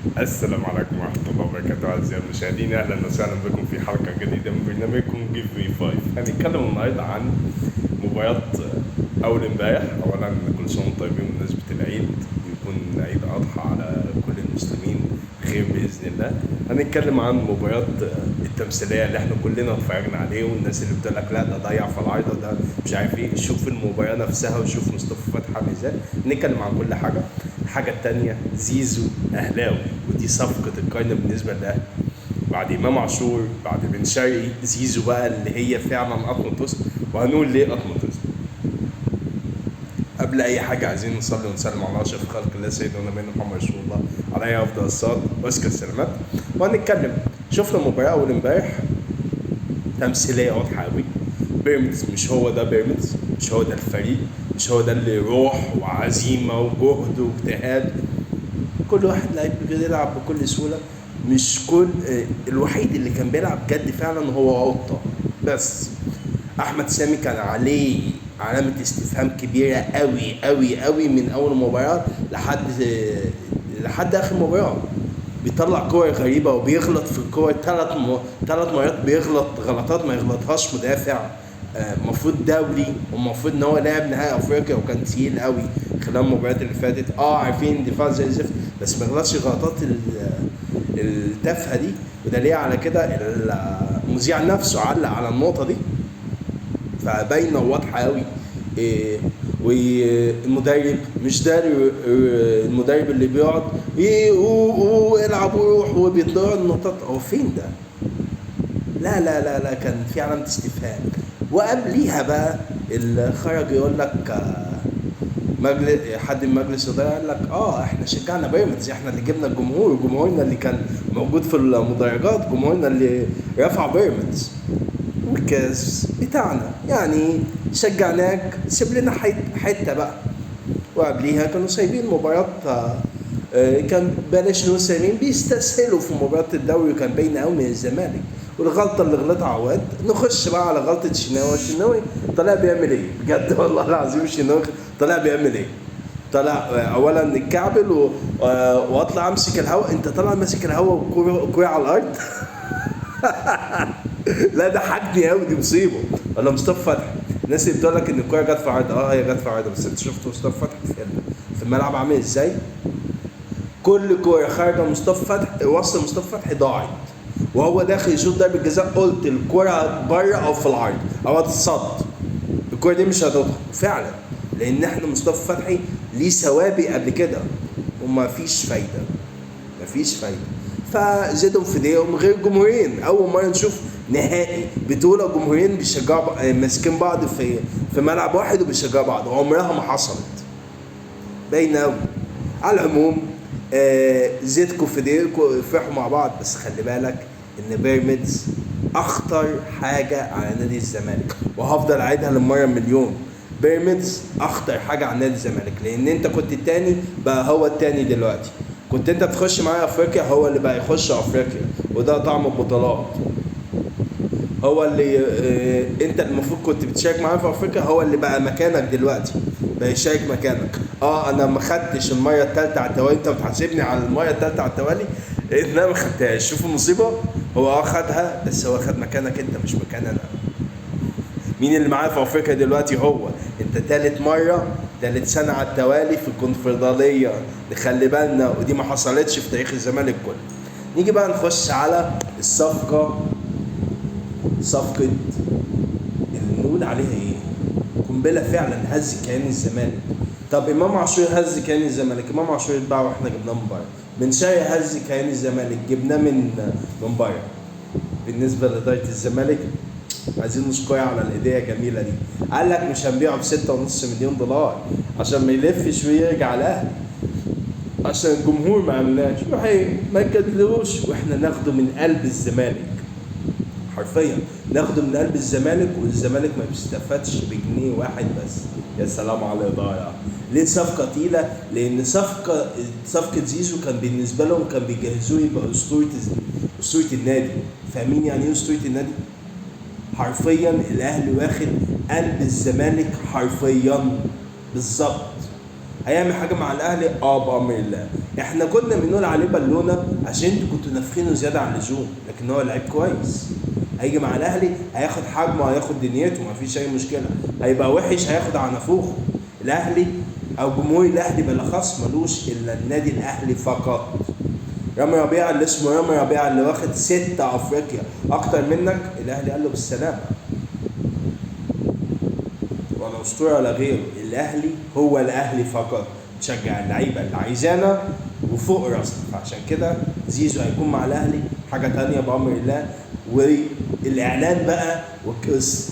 السلام عليكم ورحمة الله وبركاته أعزائي المشاهدين، أهلا وسهلا بكم في حلقة جديدة من برنامجكم جيف مي 5. هنتكلم النهاردة عن مباراة أول امبارح. أولا كل سنة وانتم طيبين بمناسبة العيد، ويكون عيد أضحى على كل المسلمين خير بإذن الله. هنتكلم عن مباراة التمثيلية اللي احنا كلنا اتفرجنا عليه، والناس اللي بتقول لك لا ده ضيع في العارضة ده مش عارف ايه. شوف المباراة نفسها وشوف مصطفى فتحي عامل ازاي. نتكلم عن كل حاجة. الحاجة التانية، زيزو أهلاوي، ودي صفقة القرن بالنسبة للأهلي. بعد إمام عاشور، بعد بن شرقي، زيزو بقى اللي هي فعلا أطمطس. وهنقول ليه أطمطس. قبل أي حاجة عايزين نصلي ونسلم على أشرف خلق الله سيدنا ونبينا محمد رسول الله عليه أفضل الصلاة وأزكى السلامات. وهنتكلم. شفنا مباراة أول إمبارح تمثيلية واضحة أوي. بيراميدز مش هو ده بيراميدز، مش هو ده الفريق، مش هو ده اللي روح وعزيمة وجهد واجتهاد. كل واحد لعيب بيلعب بكل سهولة. مش كل الوحيد اللي كان بيلعب جد فعلا هو قطة بس. أحمد سامي كان عليه علامة استفهام كبيرة قوي قوي قوي من أول مباراة لحد آخر مباراة. بيطلع كور غريبة وبيغلط في الكور ثلاث مرات، بيغلط غلطات ما يغلطهاش مدافع المفروض دولي، ومفروض ان هو لاعب نهائي افريقيا وكان تقيل قوي خلال المباريات اللي فاتت. عارفين دفاع زي الزفت، بس ما يغلطش غلطات التافهه دي. ودليل على كده المذيع نفسه علق على النقطه دي، فباينه وواضحه قوي. والمدرب مش داري، المدرب اللي بيقعد ويلعب ويروح وبيضيع النقطات، هو فين ده؟ لا لا لا لا، كان في علامة استفهام. وقبليها بقى اللي خرج يقول لك حد من مجلس الإدارة قال لك احنا شجعنا بيراميدز، احنا اللي جبنا الجمهور، جمهورنا اللي كان موجود في المدرجات، جمهورنا اللي رفع بيراميدز والكاس بتاعنا، يعني شجعناك سيب لنا حتة بقى. وقبليها كانوا سايبين مباراة كان بلاش نقول سايبين، بيستسهلوا في مباراة الدوري، وكان باين قوي من الزمالك. والغلطة اللي غلطها عواد. نخش بقى على غلطة الشناوي طلع بيعمل ايه؟ بجد والله العظيم الشناوي طلع بيعمل ايه؟ طلع اولا الكعبل واطلع امسك الهواء. انت طلع ماسك الهواء وكوع على الارض. لا ده حجني قوي، دي مصيبه. ولا مصطفى فتحي، الناس اللي بتقول لك ان الكوره جت في عرض، هي جت في عرض، بس انت شفت مصطفى فتحي في الملعب عامل ازاي؟ كل كوره خارجه مصطفى فتحي، وصل مصطفى فتحي ضاعت، وهو داخل يشوط ضربة جزاء. قلت الكرة بره او في العرض او هتتصد، الكرة دي مش هتدخل فعلا، لان احنا مصطفى فتحي ليه سوابق قبل كده وما فيش فايدة. فزيدهم في دقيقهم غير جمهورين. اول مرة نشوف نهائي بطولة جمهورين بيشجعوا ماسكين بعض في ملعب واحد وبيشجعوا بعض، عمرها ما حصلت. باينة قوي. على العموم زيدكم في دقيقكم افرحوا مع بعض، بس خلي بالك ان بيراميدز اخطر حاجه على نادي الزمالك، وهفضل اعيدها للمره مليون. بيراميدز اخطر حاجه على نادي الزمالك، لان انت كنت التاني بقى هو التاني دلوقتي. كنت انت بتخش معايا افريقيا، هو اللي بقى يخش افريقيا، وده طعم البطولات. هو اللي انت المفروض كنت بتشارك معاه في افريقيا، هو اللي بقى مكانك دلوقتي، بقى يشارك مكانك. انا ما خدتش المره الثالثه على التوالي، انت بتحاسبني على المره الثالثه على التوالي ان انا ما خدتهاش. شوف المصيبه، هو خدها، بس هو خد مكانك انت مش مكان انا. مين اللي معاه في افريقيا دلوقتي؟ هو انت ثالث سنه على التوالي في الكونفدراليه، نخلي بالنا، ودي ما حصلتش في تاريخ الزمالك كله. نيجي بقى نخش على صفقه اللي نقول عليها ايه؟ قنبله فعلا هز كيان الزمالك. طب امام عاشور هز كيان الزمالك، امام عاشور اتباع واحنا جبناه من بره. بن شرقي هز كيان الزمالك، جبناه من بره. بالنسبه لاداره الزمالك عايزين نشكرها على الهديه الجميله دي. قال لك مش هنبيعه ب6.5 مليون دولار عشان ما يلفش ويرجع الاهلي، عشان الجمهور ما عملناش ما كدلوش، واحنا ناخده من قلب الزمالك، حرفيا ناخده من قلب الزمالك، والزمالك ما بيستفادش بجنيه واحد بس. يا سلام على الإدارة. ليه صفقة تقيلة؟ لأن صفقة زيزو كان بالنسبة لهم كان بيجهزوه يبقى أسطورة النادي. فاهمين يعني إيه أسطورة النادي؟ حرفيا الأهلي واخد قلب الزمالك حرفيا بالظبط. هيعمل حاجه مع الاهلي بامر الله. احنا كنا بنقول عليه بالونه عشان انتوا كنتوا نافخينه زياده عن اللزوم، لكن هو لعيب كويس. هيجي مع الاهلي هياخد حجمه، هياخد دنيته، مفيش اي مشكله. هيبقى وحش هياخد على نافوخه. الاهلي او جمهور الاهلي بالاخص ملوش الا النادي الاهلي فقط. رامي ربيعه اللي اسمه رامي ربيعه اللي واخد 6 افريقيا اكتر منك، الاهلي قال له بالسلامه. ولا اسطوره ولا غيره، الاهلي هو الاهلي فقط. تشجع اللعيبه اللي عايزانا وفوق راسنا. فعشان كده زيزو هيكون مع الاهلي حاجه تانية بامر الله. والاعلان بقى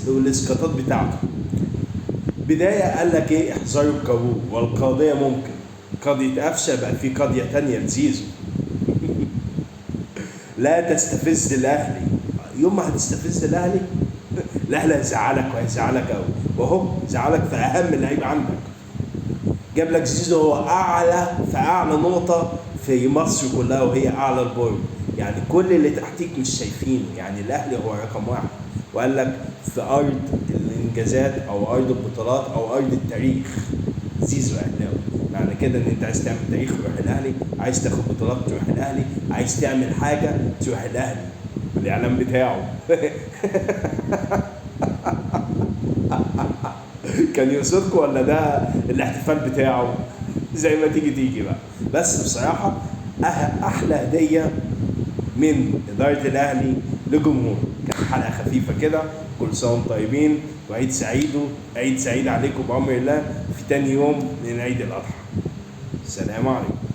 والاسقاطات بتاعته. بدايه قال لك ايه؟ احذروا القارون والقضيه ممكن. قضيه قفشه بقى في قضيه تانية لزيزو. لا تستفز الاهلي. يوم ما هتستفز الاهلي الاهلي هيزعلك وهيزعلك قوي، وهو زعلك في اهم لعيب عندك. جاب لك زيزو هو اعلى نقطه في مصر كلها، وهي اعلى البورد. يعني كل اللي تحتيك مش شايفينه. يعني الاهلي هو رقم 1. وقال لك في ارض الانجازات او ارض البطولات او ارض التاريخ زيزو اهلاوي. معنى كده ان انت عايز تعمل تاريخ تروح الاهلي، عايز تاخد بطولات تروح الاهلي، عايز تعمل حاجه تروح الاهلي. الاعلان بتاعه كان يقصدكم ولا ده الاحتفال بتاعه؟ زي ما تيجي بقى. بس بصراحه احلى هديه من اداره الاهلي لجمهور. كانت حلقه خفيفه كده. كل سنه وانتم طيبين وعيد سعيد عليكم بامر الله في تاني يوم من عيد الاضحى. السلام عليكم.